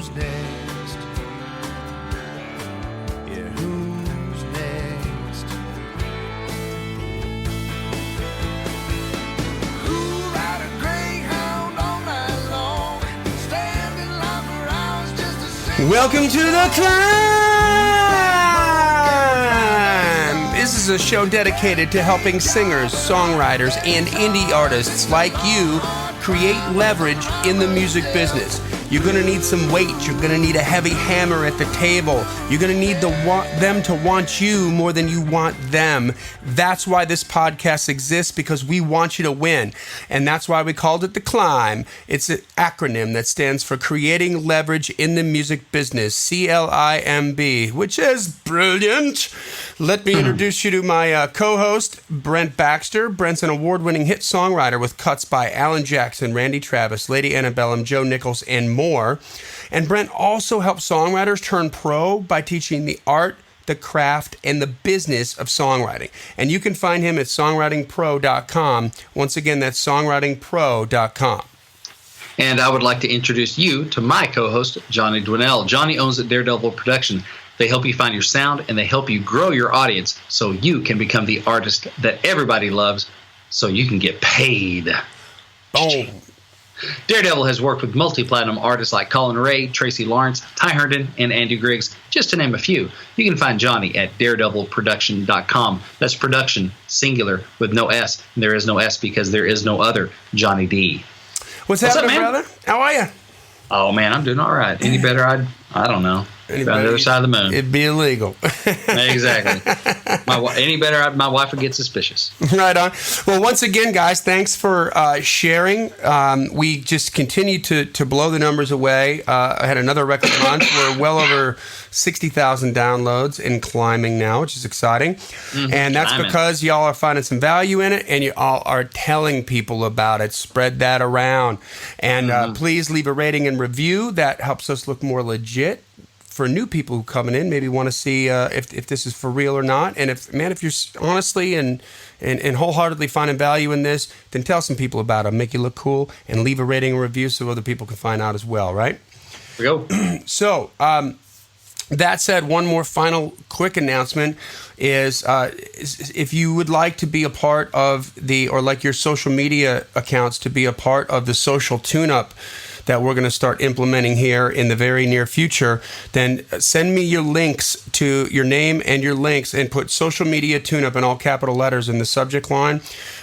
who's next? Yeah, who's next? Who'll ride a greyhound all night long, stand in line for hours just to see. Welcome to the C.L.I.M.B. This is a show dedicated to helping singers, songwriters, and indie artists like you create leverage in the music business. You're going to need some weight. You're going to need a heavy hammer at the table. You're going to need them to want you more than you want them. That's why this podcast exists, because we want you to win. And that's why we called it the C.L.I.M.B. It's an acronym that stands for Creating Leverage in the Music Business, C.L.I.M.B., which is brilliant. Let me introduce you to my co-host, Brent Baxter. Brent's an award-winning hit songwriter with cuts by Alan Jackson, Randy Travis, Lady Antebellum, Joe Nichols, and more. And Brent also helps songwriters turn pro by teaching the art, the craft, and the business of songwriting. And you can find him at songwritingpro.com. Once again, that's songwritingpro.com. And I would like to introduce you to my co-host, Johnny Dwinell. Johnny owns Daredevil Production. They help you find your sound, and they help you grow your audience so you can become the artist that everybody loves, so you can get paid. Boom. Daredevil has worked with multi-platinum artists like Colin Ray, Tracy Lawrence, Ty Herndon, and Andy Griggs, just to name a few. You can find Johnny at daredevilproduction.com. That's production, singular, with no S. And there is no S because there is no other Johnny D. What's happening, brother? How are you? Oh, man, I'm doing all right. Any better, I don't know. On the other side of the moon. It'd be illegal. Exactly. Any better, my wife would get suspicious. Right on. Well, once again, guys, thanks for sharing. We just continue to blow the numbers away. I had another record month. We're well over 60,000 downloads and climbing now, which is exciting. Mm-hmm. And that's because y'all are finding some value in it, and you all are telling people about it. Spread that around. And please leave a rating and review. That helps us look more legit for new people who coming in, maybe want to see if this is for real or not. And if you're honestly and wholeheartedly finding value in this, then tell some people about it, make you look cool, and leave a rating and review so other people can find out as well, right? Here we go. So, that said, one more final quick announcement is if you would like to be a part of or like your social media accounts to be a part of the social tune-up that we're going to start implementing here in the very near future, then send me your links to your name and your links and put social media tune-up in all capital letters in the subject line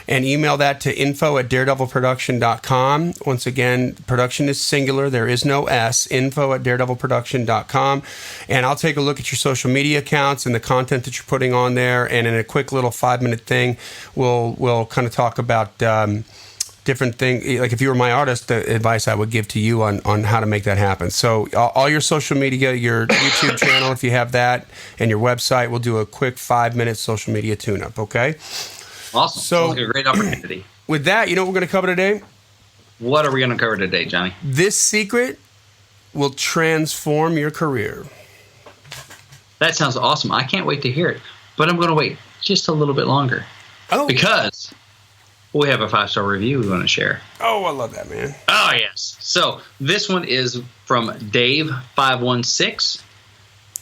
and email that to info@daredevilproduction.com. Once again, production is singular. There is no S. info@daredevilproduction.com. And I'll take a look at your social media accounts and the content that you're putting on there. And in a quick little 5-minute thing, we'll kind of talk about different thing. Like if you were my artist, the advice I would give to you on how to make that happen. So all your social media, your YouTube channel, if you have that, and your website, we'll do a quick 5-minute social media tune-up, okay? Awesome. So, sounds like a great opportunity. With that, you know what we're going to cover today? What are we going to cover today, Johnny? This secret will transform your career. That sounds awesome. I can't wait to hear it. But I'm going to wait just a little bit longer. Oh. Because we have a 5-star review we want to share. Oh, I love that, man. Oh, yes. So this one is from Dave516.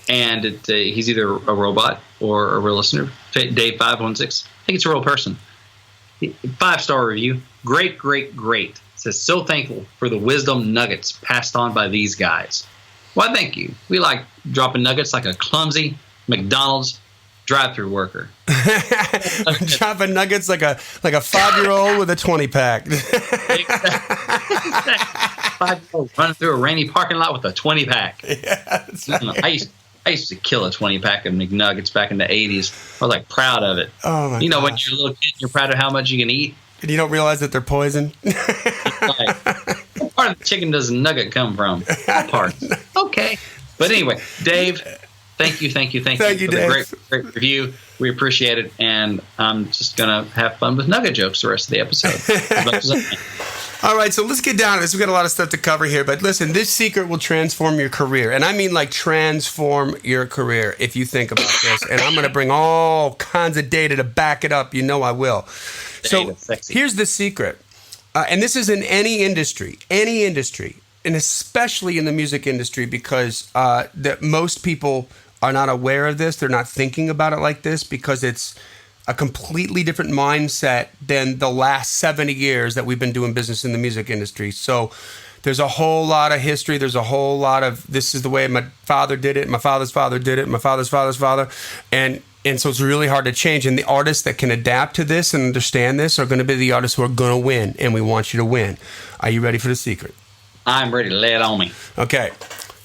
And he's either a robot or a real listener. Dave516. I think it's a real person. 5-star review. Great, great, great. It says, so thankful for the wisdom nuggets passed on by these guys. Why, thank you. We like dropping nuggets like a clumsy McDonald's drive-through worker. Dropping nuggets like a 5-year-old with a 20-pack. 5-year-old running through a rainy parking lot with a 20-pack. Yeah, that's right. I used to kill a 20-pack of McNuggets back in the 80s. I was like proud of it. Oh my! When you're a little kid, you're proud of how much you can eat. And you don't realize that they're poison. Like, what part of the chicken does a nugget come from? What part? Okay. But anyway, Dave, thank you for Dave. the great review. We appreciate it, and I'm just going to have fun with nugget jokes the rest of the episode. As much as I can. All right, so let's get down to this. We've got a lot of stuff to cover here, but listen, this secret will transform your career. And I mean like transform your career if you think about this. And I'm going to bring all kinds of data to back it up. You know I will. So here's the secret. And this is in any industry. and especially in the music industry, because that most people are not aware of this. They're not thinking about it like this because it's a completely different mindset than the last 70 years that we've been doing business in the music industry. So there's a whole lot of history. There's a whole lot of, this is the way my father did it, my father's father did it, my father's father's father. And so it's really hard to change. And the artists that can adapt to this and understand this are going to be the artists who are going to win. And we want you to win. Are you ready for the secret? I'm ready to lay it on me. Okay.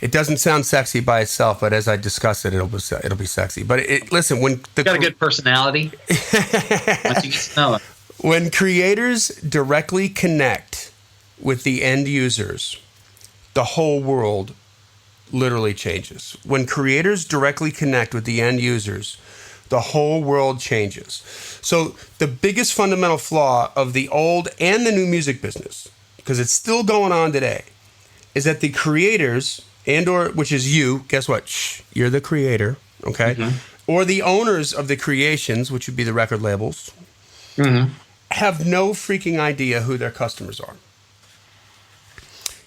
It doesn't sound sexy by itself, but as I discuss it, it'll be sexy. But listen, when got a good personality. Once you get to know it. When creators directly connect with the end users, the whole world literally changes. When creators directly connect with the end users, the whole world changes. So the biggest fundamental flaw of the old and the new music business, because it's still going on today, is that the creators, which is you, guess what? You're the creator, okay? Mm-hmm. Or the owners of the creations, which would be the record labels, have no freaking idea who their customers are.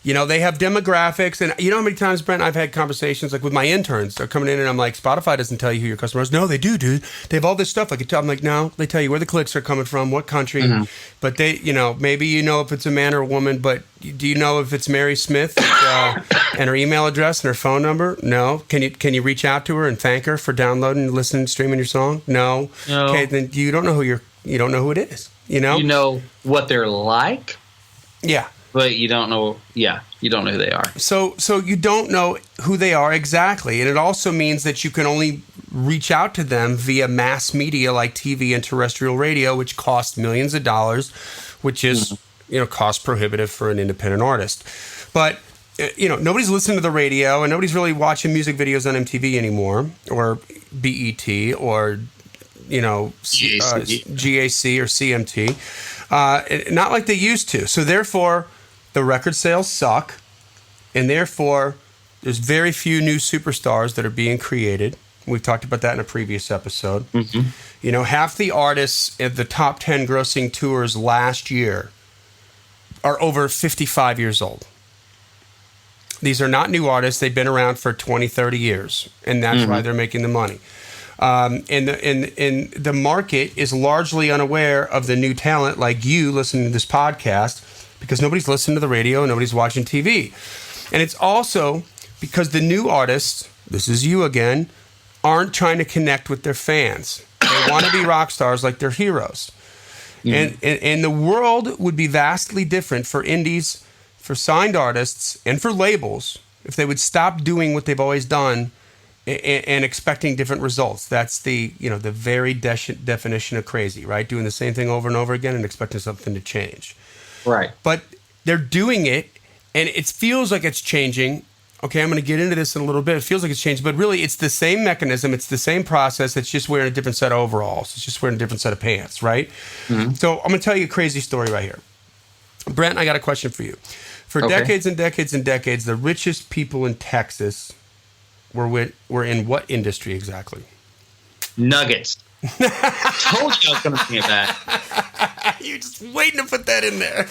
You know, they have demographics, and you know how many times, Brent, I've had conversations like with my interns. They're coming in and I'm like, Spotify doesn't tell you who your customer is. No, they do, dude. They have all this stuff. I can tell. I'm like, no, they tell you where the clicks are coming from, what country. Mm-hmm. But they, you know, maybe you know if it's a man or a woman, but do you know if it's Mary Smith and her email address and her phone number? No. Can you reach out to her and thank her for downloading, listening, streaming your song? No. Okay, then you don't know who it is. You know what they're like. Yeah. But you don't know, you don't know who they are. So you don't know who they are exactly. And it also means that you can only reach out to them via mass media like TV and terrestrial radio, which costs millions of dollars, which is, cost prohibitive for an independent artist. But, nobody's listening to the radio and nobody's really watching music videos on MTV anymore, or BET, or, GAC or CMT. Not like they used to. So therefore, the record sales suck, and therefore there's very few new superstars that are being created. We've talked about that in a previous episode. Mm-hmm. Half the artists at the top 10 grossing tours last year are over 55 years old. These are not new artists. They've been around for 20, 30 years, and that's why they're making the money. And the market is largely unaware of the new talent like you listening to this podcast, because nobody's listening to the radio and nobody's watching TV. And it's also because the new artists, this is you again, aren't trying to connect with their fans. They want to be rock stars like their heroes. And the world would be vastly different for indies, for signed artists, and for labels if they would stop doing what they've always done and expecting different results. That's the very definition of crazy, right? Doing the same thing over and over again and expecting something to change. Right. But they're doing it, and it feels like it's changing. Okay, I'm going to get into this in a little bit. It feels like it's changing, but really it's the same mechanism. It's the same process. It's just wearing a different set of overalls. It's just wearing a different set of pants, right? Mm-hmm. So I'm going to tell you a crazy story right here. Brent, I got a question for you. For decades and decades and decades, the richest people in Texas were in what industry exactly? Nuggets. Told you I was going to bring it back. You're just waiting to put that in there.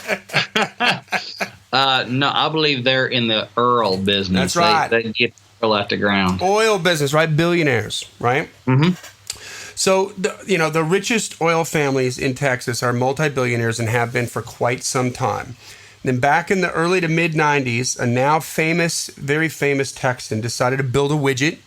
No, I believe they're in the oil business. That's right. They get oil out the ground. Oil business, right? Billionaires, right? Mm-hmm. So, the richest oil families in Texas are multi-billionaires and have been for quite some time. Then back in the early to mid-'90s, a now famous, very famous Texan decided to build a widget.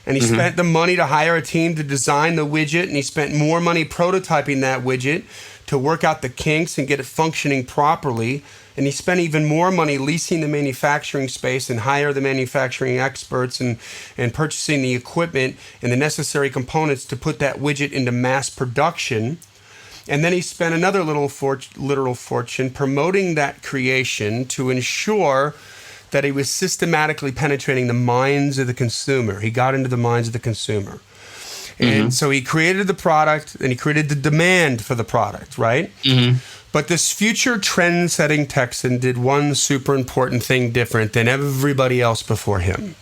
And he spent the money to hire a team to design the widget, and he spent more money prototyping that widget to work out the kinks and get it functioning properly. And he spent even more money leasing the manufacturing space and hire the manufacturing experts and purchasing the equipment and the necessary components to put that widget into mass production. And then he spent another literal fortune promoting that creation to ensure that he was systematically penetrating the minds of the consumer. He got into the minds of the consumer. And so he created the product, and he created the demand for the product, right? Mm-hmm. But this future trend-setting Texan did one super important thing different than everybody else before him.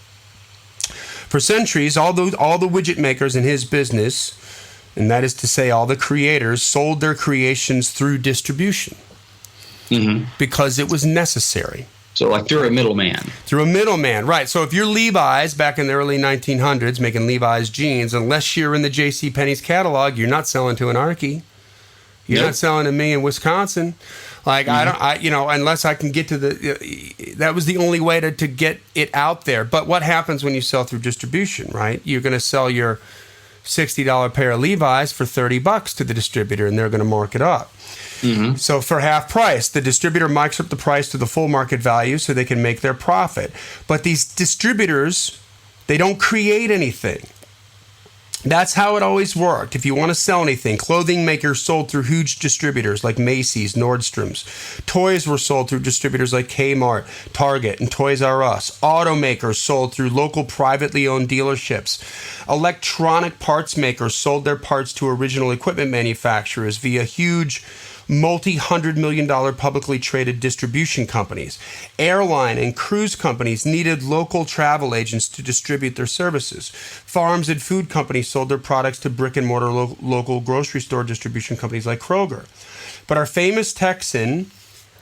For centuries, all the widget makers in his business, and that is to say all the creators, sold their creations through distribution because it was necessary. So like through a middleman. Through a middleman, right. So if you're Levi's back in the early 1900s making Levi's jeans, unless you're in the JCPenney's catalog, you're not selling to Anarchy. You're not selling to me in Wisconsin. Like, unless I can get to that was the only way to get it out there. But what happens when you sell through distribution, right? You're going to sell your $60 pair of Levi's for $30 to the distributor, and they're going to mark it up. Mm-hmm. So for half price, the distributor marks up the price to the full market value so they can make their profit. But these distributors, they don't create anything. That's how it always worked. If you want to sell anything, clothing makers sold through huge distributors like Macy's, Nordstrom's. Toys were sold through distributors like Kmart, Target, and Toys R Us. Automakers sold through local privately owned dealerships. Electronic parts makers sold their parts to original equipment manufacturers via huge multi-$100 million publicly traded distribution companies. Airline and cruise companies needed local travel agents to distribute their services. Farms and food companies sold their products to brick-and-mortar local grocery store distribution companies like Kroger. But our famous Texan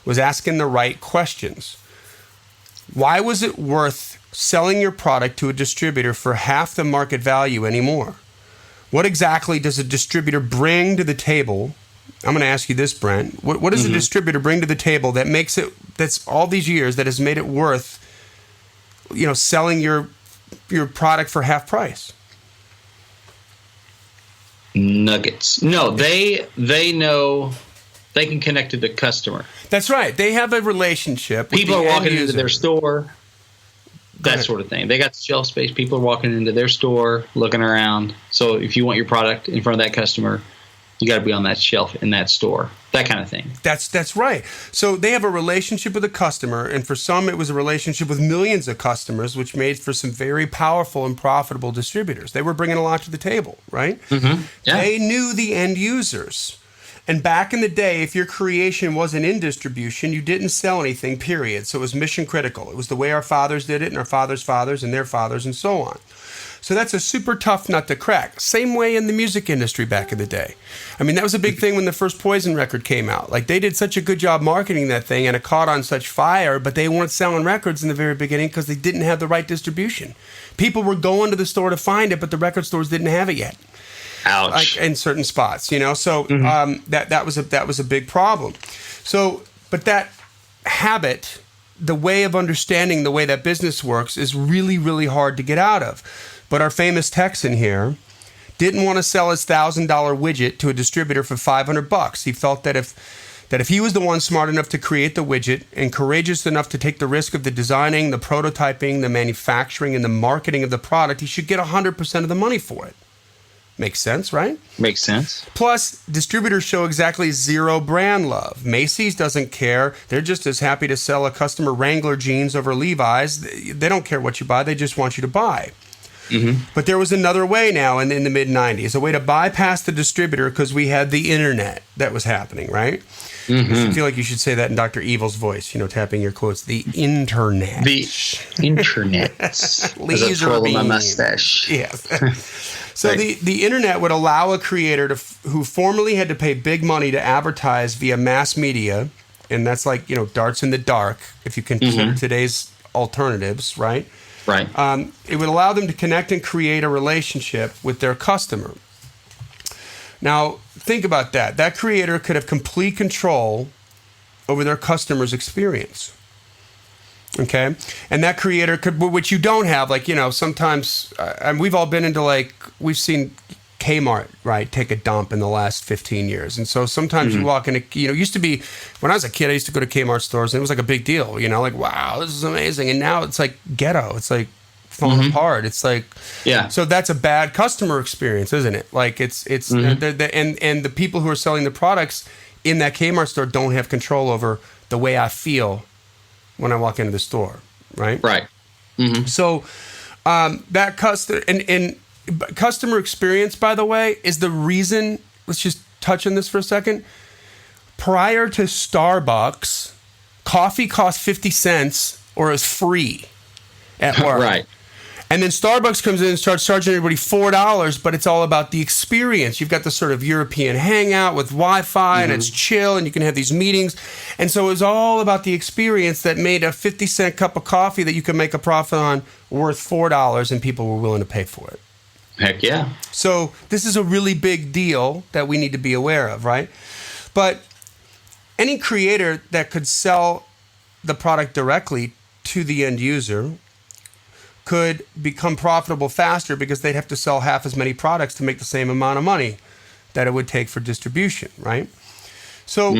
was asking the right questions. Why was it worth selling your product to a distributor for half the market value anymore? What exactly does a distributor bring to the table? I'm going to ask you this, Brent. What does a distributor bring to the table that makes it, that's all these years, that has made it worth, selling your product for half price? Nuggets. No, they know they can connect to the customer. That's right. They have a relationship with people the are walking end into user. their store, that sort of thing. They got shelf space. People are walking into their store, looking around. So if you want your product in front of that customer, you got to be on that shelf in that store, that kind of thing. That's right. So they have a relationship with a customer, and for some it was a relationship with millions of customers, which made for some very powerful and profitable distributors. They were bringing a lot to the table, right? Mm-hmm. Yeah. They knew the end users. And back in the day, if your creation wasn't in distribution, you didn't sell anything, period. So it was mission critical. It was the way our fathers did it, and our fathers' fathers, and their fathers, and so on. So that's a super tough nut to crack. Same way in the music industry back in the day. I mean, that was a big thing when the first Poison record came out. Like, they did such a good job marketing that thing, and it caught on such fire, but they weren't selling records in the very beginning because they didn't have the right distribution. People were going to the store to find it, but the record stores didn't have it yet. Ouch. Like, in certain spots, So that was a big problem. So, but that habit, the way of understanding the way that business works, is really, really hard to get out of. But our famous Texan here didn't want to sell his $1,000 widget to a distributor for $500. He felt that if he was the one smart enough to create the widget and courageous enough to take the risk of the designing, the prototyping, the manufacturing, and the marketing of the product, he should get 100% of the money for it. Makes sense, right? Makes sense. Plus, distributors show exactly zero brand love. Macy's doesn't care. They're just as happy to sell a customer Wrangler jeans over Levi's. They don't care what you buy. They just want you to buy. Mm-hmm. But there was another way now in the mid-'90s, a way to bypass the distributor because we had the internet that was happening, right? Mm-hmm. I feel like you should say that in Dr. Evil's voice, tapping your quotes. The internet. The internet. As I twirl my mustache. Yes. So right. the internet would allow a creator who formerly had to pay big money to advertise via mass media, and that's like, darts in the dark, if you consider today's alternatives, right? Right. It would allow them to connect and create a relationship with their customer. Now, think about that. That creator could have complete control over their customer's experience. Okay? And that creator could, which you don't have, like, sometimes, and we've all been into, we've seen Kmart, right, take a dump in the last 15 years. And so sometimes you walk into, used to be, when I was a kid, I used to go to Kmart stores and it was like a big deal, like, wow, this is amazing. And now it's like ghetto. It's like falling apart. It's like, yeah. So that's a bad customer experience, isn't it? Like and the people who are selling the products in that Kmart store don't have control over the way I feel when I walk into the store, right? Right. Mm-hmm. So that customer experience, by the way, is the reason, let's just touch on this for a second. Prior to Starbucks, coffee cost 50 cents or is free at work. Right. And then Starbucks comes in and starts charging everybody $4, but it's all about the experience. You've got the sort of European hangout with Wi-Fi, and it's chill, and you can have these meetings. And so it was all about the experience that made a 50-cent cup of coffee that you could make a profit on worth $4, and people were willing to pay for it. Heck yeah. So this is a really big deal that we need to be aware of, right? But any creator that could sell the product directly to the end user could become profitable faster because they'd have to sell half as many products to make the same amount of money that it would take for distribution, right? So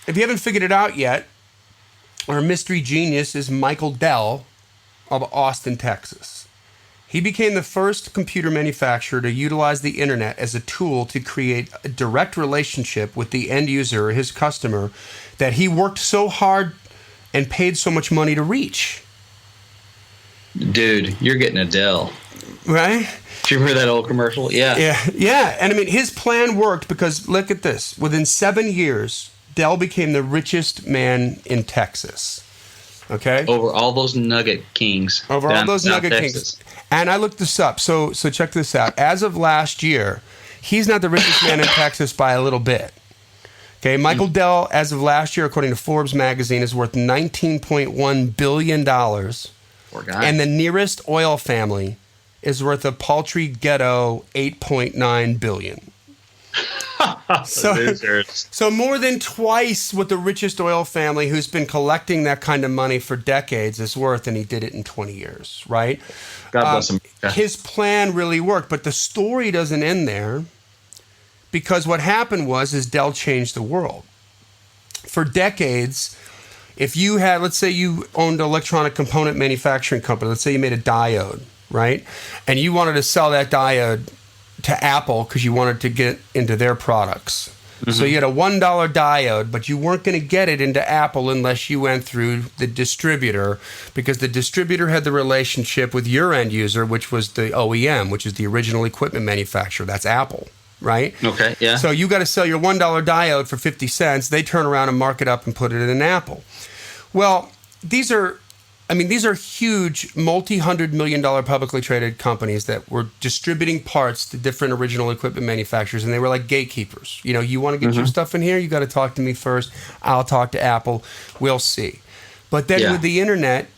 if you haven't figured it out yet, our mystery genius is Michael Dell of Austin, Texas. He became the first computer manufacturer to utilize the internet as a tool to create a direct relationship with the end user, his customer, that he worked so hard and paid so much money to reach. Dude, you're getting a Dell. Right? Do you remember that old commercial? Yeah. Yeah. And I mean, his plan worked because, look at this. Within 7 years, Dell became the richest man in Texas. Okay? Over all those Nugget Kings. Over all those Nugget Kings. And I looked this up. So check this out. As of last year, he's not the richest man in Texas by a little bit. Okay, Michael Dell, as of last year, according to Forbes magazine, is worth $19.1 billion. Poor guy. And the nearest oil family is worth a paltry ghetto $8.9 billion. So more than twice what the richest oil family, who's been collecting that kind of money for decades, is worth, and he did it in 20 years, right? God bless him. His plan really worked, but the story doesn't end there, because what happened is Dell changed the world. For decades, if you had, let's say you owned an electronic component manufacturing company, let's say you made a diode, right? And you wanted to sell that diode to Apple because you wanted to get into their products. So you had a $1 diode, but you weren't going to get it into Apple unless you went through the distributor, because the distributor had the relationship with your end user, which was the OEM, which is the original equipment manufacturer. That's Apple, right? Okay, yeah. So you got to sell your $1 diode for 50 cents. They turn around and mark it up and put it in an Apple. Well, these are huge multi-hundred-million-dollar publicly traded companies that were distributing parts to different original equipment manufacturers, and they were like gatekeepers. You know, you want to get your stuff in here, you got to talk to me first. I'll talk to Apple. We'll see. But then with the internet,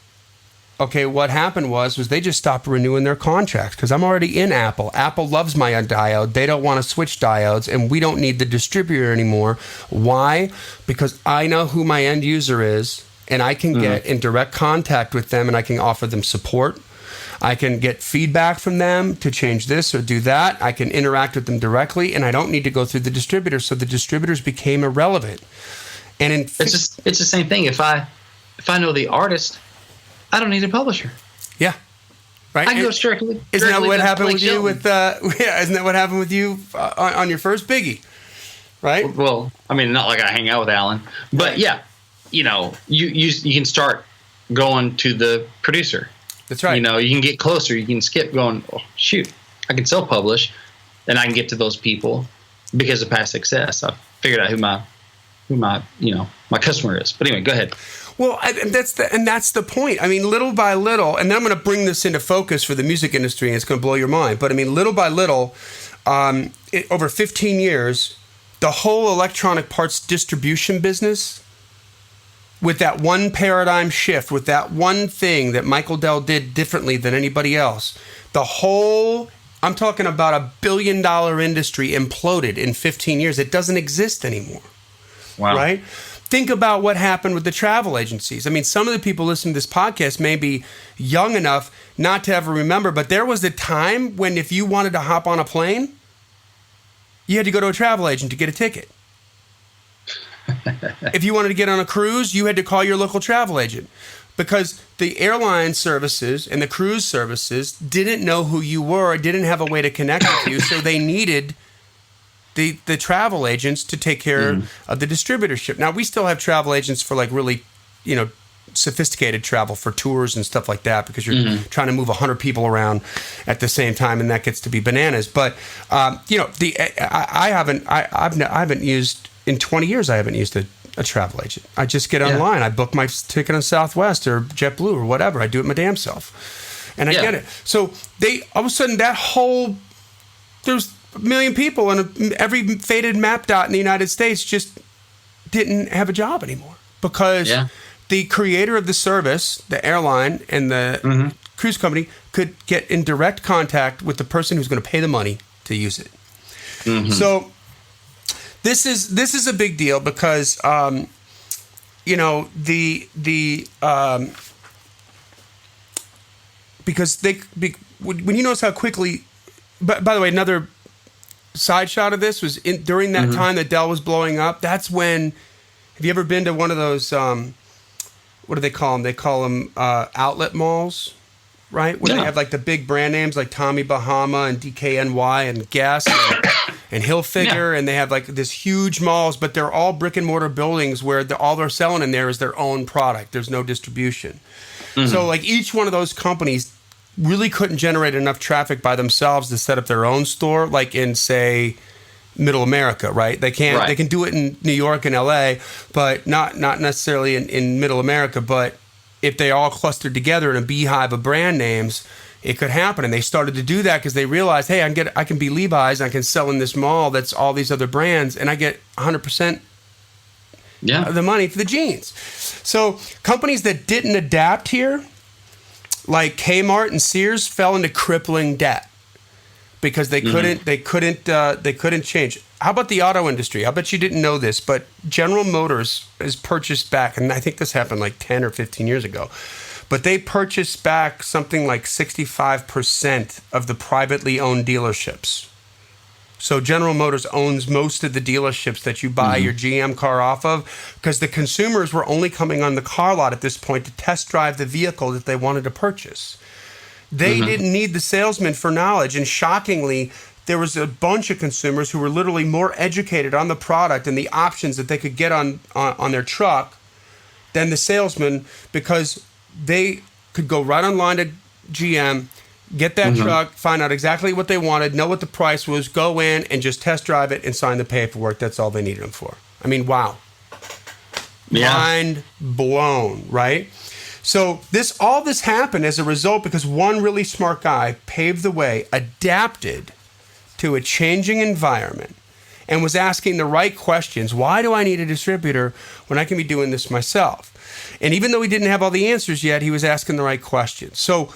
okay, what happened was they just stopped renewing their contracts because I'm already in Apple. Apple loves my diode. They don't want to switch diodes, and we don't need the distributor anymore. Why? Because I know who my end user is, and I can get in direct contact with them, and I can offer them support. I can get feedback from them to change this or do that. I can interact with them directly, and I don't need to go through the distributor. So the distributors became irrelevant. And it's the same thing. If I know the artist, I don't need a publisher. Yeah. Right. I can go strictly. Isn't that what happened with you with? Isn't that what happened with you on your first biggie? Right. Well, I mean, not like I hang out with Alan, but yeah. You know, you can start going to the producer. That's right. You know, you can get closer. You can skip going, oh, shoot, I can self-publish, and I can get to those people because of past success. I've figured out who my customer is. But anyway, go ahead. Well, that's the point. I mean, little by little, and then I'm going to bring this into focus for the music industry, and it's going to blow your mind. But I mean, little by little, over 15 years, the whole electronic parts distribution business, with that one paradigm shift, with that one thing that Michael Dell did differently than anybody else, I'm talking about $1 billion industry imploded in 15 years. It doesn't exist anymore. Wow. Right? Think about what happened with the travel agencies. I mean, some of the people listening to this podcast may be young enough not to ever remember, but there was a time when if you wanted to hop on a plane, you had to go to a travel agent to get a ticket. If you wanted to get on a cruise, you had to call your local travel agent, because the airline services and the cruise services didn't know who you were, didn't have a way to connect with you, so they needed the travel agents to take care of the distributorship. Now, we still have travel agents for like really, sophisticated travel for tours and stuff like that, because you're trying to move 100 people around at the same time, and that gets to be bananas. But I haven't used. In 20 years, I haven't used a travel agent. I just get online. I book my ticket on Southwest or JetBlue or whatever. I do it my damn self. And I get it. So they all of a sudden there's a million people, and every faded map dot in the United States just didn't have a job anymore because the creator of the service, the airline and the cruise company, could get in direct contact with the person who's going to pay the money to use it. So this is a big deal because when you notice how quickly. By the way, another side shot of this was during that time that Dell was blowing up. That's when. Have you ever been to one of those? What do they call them? They call them outlet malls, right? Where they have like the big brand names like Tommy Bahama and DKNY and Guess and Hilfiger, and they have like this huge malls, but they're all brick and mortar buildings where all they're selling in there is their own product. There's no distribution. So like each one of those companies really couldn't generate enough traffic by themselves to set up their own store, like in, say, Middle America, right? They can't. Right. They can do it in New York and L.A., but not necessarily in Middle America. But if they all clustered together in a beehive of brand names, it could happen. And they started to do that because they realized, hey, I can be Levi's, I can sell in this mall that's all these other brands, and I get 100% of the money for the jeans. So companies that didn't adapt here, like Kmart and Sears, fell into crippling debt because they couldn't change. How about the auto industry? I bet you didn't know this, but General Motors has purchased back, and I think this happened like 10 or 15 years ago, but they purchased back something like 65% of the privately owned dealerships. So General Motors owns most of the dealerships that you buy your GM car off of, because the consumers were only coming on the car lot at this point to test drive the vehicle that they wanted to purchase. They didn't need the salesman for knowledge, and shockingly, there was a bunch of consumers who were literally more educated on the product and the options that they could get on their truck than the salesman, because they could go right online to GM, get that truck, find out exactly what they wanted, know what the price was, go in and just test drive it and sign the paperwork. That's all they needed them for. I mean, wow. Yeah. Mind blown, right? So all this happened as a result because one really smart guy paved the way, adapted to a changing environment, and was asking the right questions. Why do I need a distributor when I can be doing this myself? And even though he didn't have all the answers yet, he was asking the right questions. So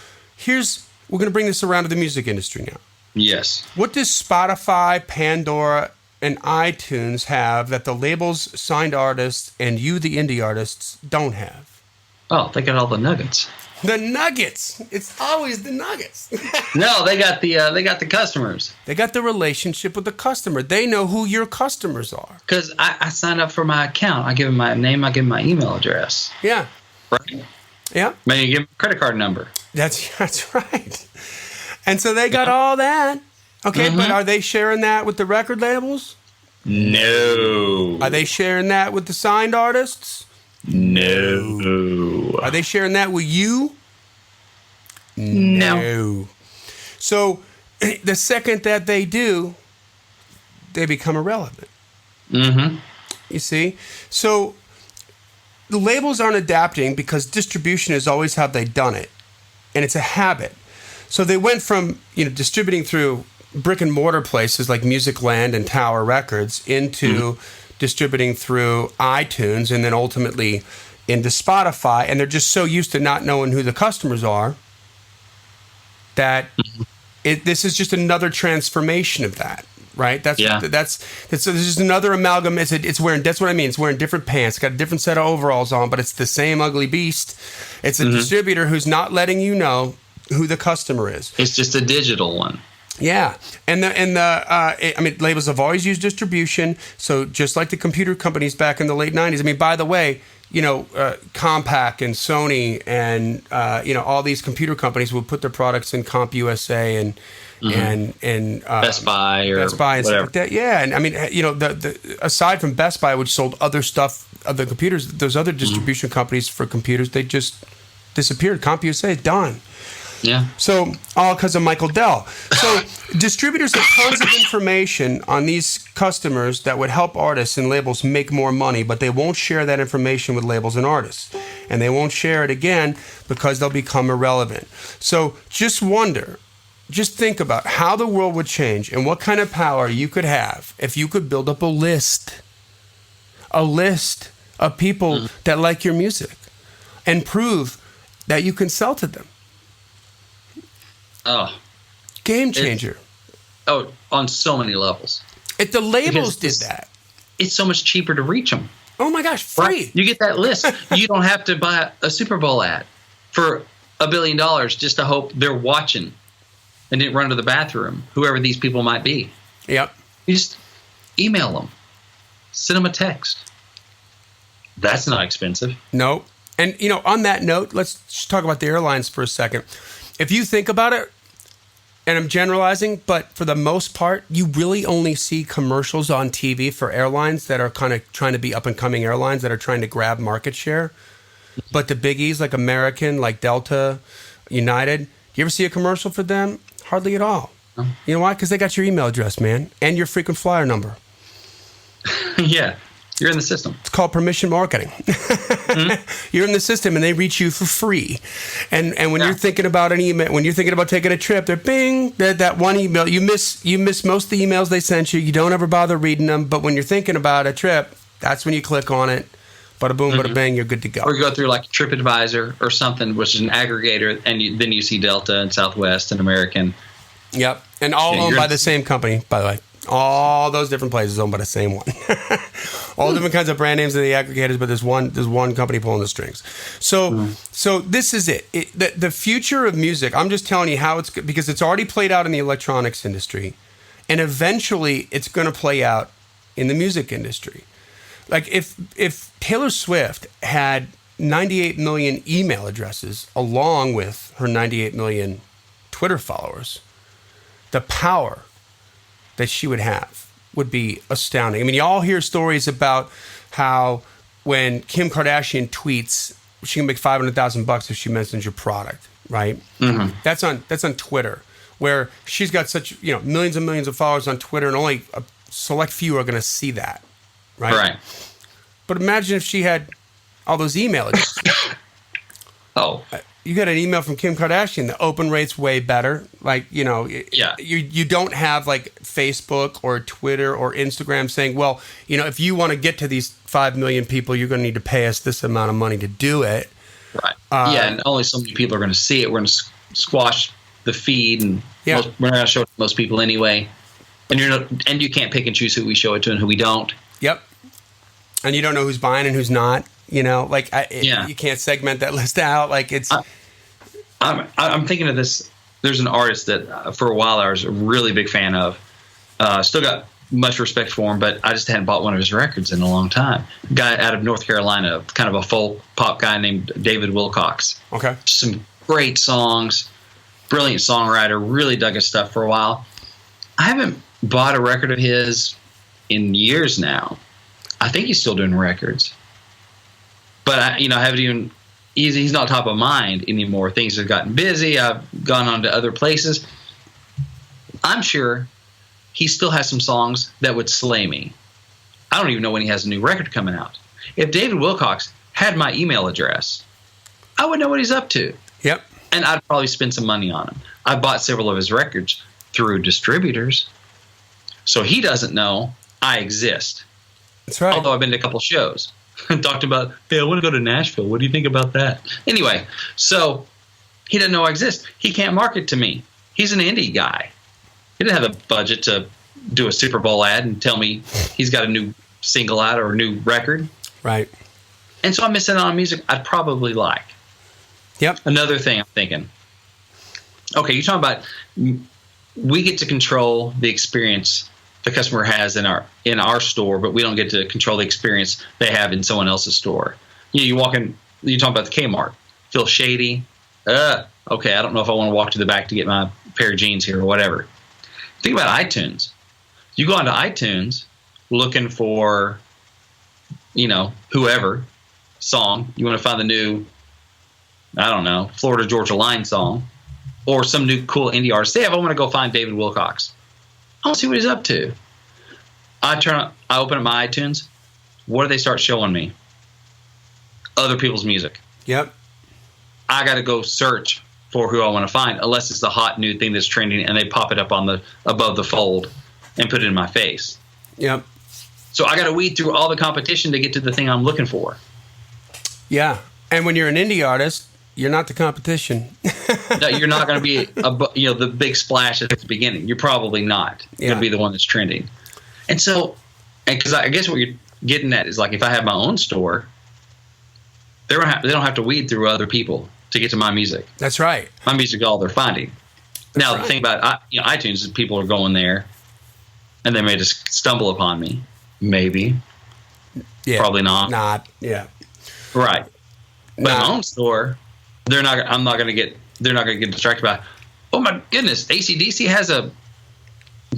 we're going to bring this around to the music industry now. Yes. What does Spotify, Pandora, and iTunes have that the labels, signed artists, and you, the indie artists, don't have? Oh, they got all the nuggets. The nuggets. It's always the nuggets. No, they got the customers. They got the relationship with the customer. They know who your customers are. Because I signed up for my account. I give them my name. I give them my email address. Yeah. Right. Yeah. Maybe give them a credit card number. That's right. And so they got all that. Okay, but are they sharing that with the record labels? No. Are they sharing that with the signed artists? No. Are they sharing that with you? No. So the second that they do, they become irrelevant. You see? So the labels aren't adapting because distribution is always how they've done it. And it's a habit. So they went from, distributing through brick and mortar places like Music Land and Tower Records into distributing through iTunes and then ultimately into Spotify. And they're just so used to not knowing who the customers are that this is just another transformation of that. Right? That's just another amalgam. It's wearing, that's what I mean. It's wearing different pants, got a different set of overalls on, but it's the same ugly beast. It's a distributor who's not letting you know who the customer is. It's just a digital one. Yeah, and labels have always used distribution. So just like the computer companies back in the late '90s. I mean, by the way, Compaq and Sony and all these computer companies would put their products in CompUSA and Best Buy and whatever. Stuff like that. Yeah, and I mean, the aside from Best Buy, which sold other stuff, other computers, those other distribution companies for computers, they just disappeared. CompUSA is done. Yeah. So, all because of Michael Dell. So, distributors have tons of information on these customers that would help artists and labels make more money, but they won't share that information with labels and artists. And they won't share it again because they'll become irrelevant. So, just think about how the world would change and what kind of power you could have if you could build up a list of people that like your music and prove that you can sell to them. Oh, game changer. On so many levels. If the labels did that, it's so much cheaper to reach them. Oh my gosh, free. Right? You get that list. You don't have to buy a Super Bowl ad for $1 billion just to hope they're watching and didn't run to the bathroom, whoever these people might be. Yep. You just email them, send them a text. That's not expensive. No. And, on that note, let's just talk about the airlines for a second. If you think about it, and I'm generalizing, but for the most part, you really only see commercials on TV for airlines that are kind of trying to be up-and-coming airlines that are trying to grab market share. But the biggies like American, like Delta, United, you ever see a commercial for them? Hardly at all. No. You know why? Because they got your email address, man, and your frequent flyer number. Yeah. You're in the system. It's called permission marketing. You're in the system, and they reach you for free. And when you're thinking about an email, when you're thinking about taking a trip, they're bing, that one email. You miss most of the emails they sent you. You don't ever bother reading them. But when you're thinking about a trip, that's when you click on it. Bada boom, bada bang, you're good to go. Or you go through like TripAdvisor or something, which is an aggregator, and then you see Delta and Southwest and American. Yep, and all owned by the same company, by the way. All those different places owned by the same one. All different kinds of brand names of the aggregators, but there's one company pulling the strings. So this is it. The future of music, I'm just telling you how it's, because it's already played out in the electronics industry, and eventually it's going to play out in the music industry. Like if Taylor Swift had 98 million email addresses along with her 98 million Twitter followers, the power that she would have would be astounding. I mean, you all hear stories about how when Kim Kardashian tweets, she can make $500,000 if she mentions your product, right? Mm-hmm. That's on Twitter, where she's got such millions and millions of followers on Twitter, and only a select few are going to see that, right? Right. But imagine if she had all those email addresses. You got an email from Kim Kardashian. The open rate's way better. Like, you don't have like Facebook or Twitter or Instagram saying, well, if you want to get to these 5 million people, you're going to need to pay us this amount of money to do it. Right. And only so many people are going to see it. We're going to squash the feed, and we're not going to show it to most people anyway. And you can't pick and choose who we show it to and who we don't. Yep. And you don't know who's buying and who's not. You can't segment that list out. Like it's. I'm thinking of this. There's an artist that for a while I was a really big fan of. Still got much respect for him, but I just hadn't bought one of his records in a long time. A guy out of North Carolina, kind of a folk pop guy named David Wilcox. Okay. Some great songs, brilliant songwriter. Really dug his stuff for a while. I haven't bought a record of his in years now. I think he's still doing records. But I haven't even. He's not top of mind anymore. Things have gotten busy. I've gone on to other places. I'm sure he still has some songs that would slay me. I don't even know when he has a new record coming out. If David Wilcox had my email address, I would know what he's up to. Yep. And I'd probably spend some money on him. I bought several of his records through distributors, so he doesn't know I exist. That's right. Although I've been to a couple shows and talked about, hey, I want to go to Nashville. What do you think about that? Anyway, so he doesn't know I exist. He can't market to me. He's an indie guy. He didn't have the budget to do a Super Bowl ad and tell me he's got a new single out or a new record. Right. And so I'm missing out on music I'd probably like. Yep. Another thing I'm thinking, okay, you're talking about we get to control the experience the customer has in our store, but we don't get to control the experience they have in someone else's store. You walk in, you talk about the Kmart, feel shady. Okay, I don't know if I want to walk to the back to get my pair of jeans here or whatever. Think about iTunes. You go onto iTunes looking for, whoever song. You want to find the new, I don't know, Florida Georgia Line song. or some new cool indie artist. Say, I want to go find David Wilcox. I want to see what he's up to. I open up my iTunes. What do they start showing me? Other people's music. Yep. I got to go search for who I want to find, unless it's the hot new thing that's trending, and they pop it up on the above the fold and put it in my face. Yep. So I got to weed through all the competition to get to the thing I'm looking for. Yeah, and when you're an indie artist, you're not the competition. No, you're not going to be the big splash at the beginning. You're probably not going to be the one that's trending. And so, because I guess what you're getting at is, like, if I have my own store, they don't have to weed through other people to get to my music. That's right. My music is all they're finding. Now, the thing about iTunes is people are going there, and they may just stumble upon me. Maybe. Yeah. Probably not. Not. Yeah. Right. But in my own store, they're not going to get distracted by, oh my goodness, AC/DC has a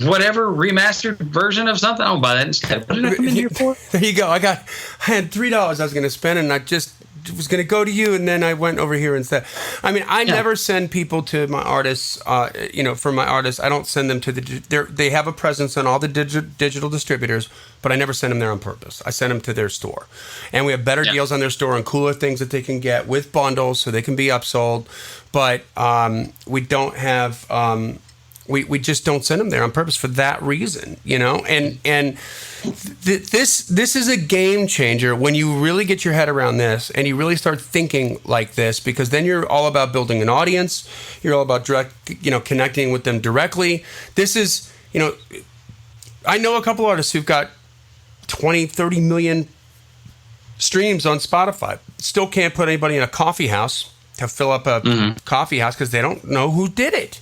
whatever remastered version of something. I'll buy that instead. What did I come in here for? There you go. I had $3 I was going to spend, and I just was going to go to you, and then I went over here instead. I mean, I never send people to my artists. For my artists, I don't send them to they have a presence on all the digital distributors, but I never send them there on purpose. I send them to their store, and we have better deals on their store and cooler things that they can get with bundles, so they can be upsold. But we don't have. We just don't send them there on purpose for that reason, and this is a game changer when you really get your head around this and you really start thinking like this, because then you're all about building an audience. You're all about connecting with them directly. This is, I know a couple artists who've got 20, 30 million streams on Spotify. Still can't put anybody in a coffee house to fill up a coffee house because they don't know who did it.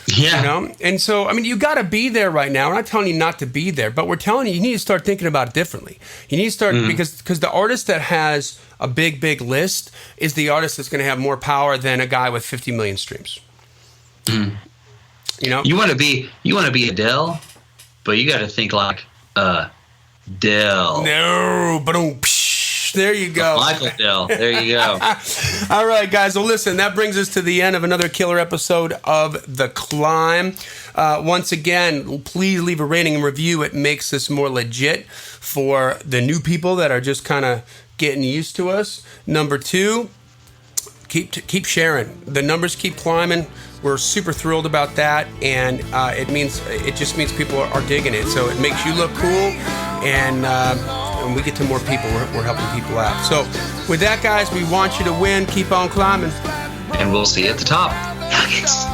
Yeah. And so, I mean, you got to be there right now. We're not telling you not to be there, but we're telling you need to start thinking about it differently. You need to start because the artist that has a big list is the artist that's going to have more power than a guy with 50 million streams. You want to be Adele, but you got to think like Dell. No, but there you go. Michael Dell. There you go. All right, guys. Well, listen, that brings us to the end of another killer episode of The Climb. Once again, please leave a rating and review. It makes this more legit for the new people that are just kind of getting used to us. Number 2, keep sharing. The numbers keep climbing. We're super thrilled about that, and it just means people are digging it. So it makes you look cool, and when we get to more people, we're helping people out. So with that, guys, we want you to win. Keep on climbing. And we'll see you at the top. Nuggets.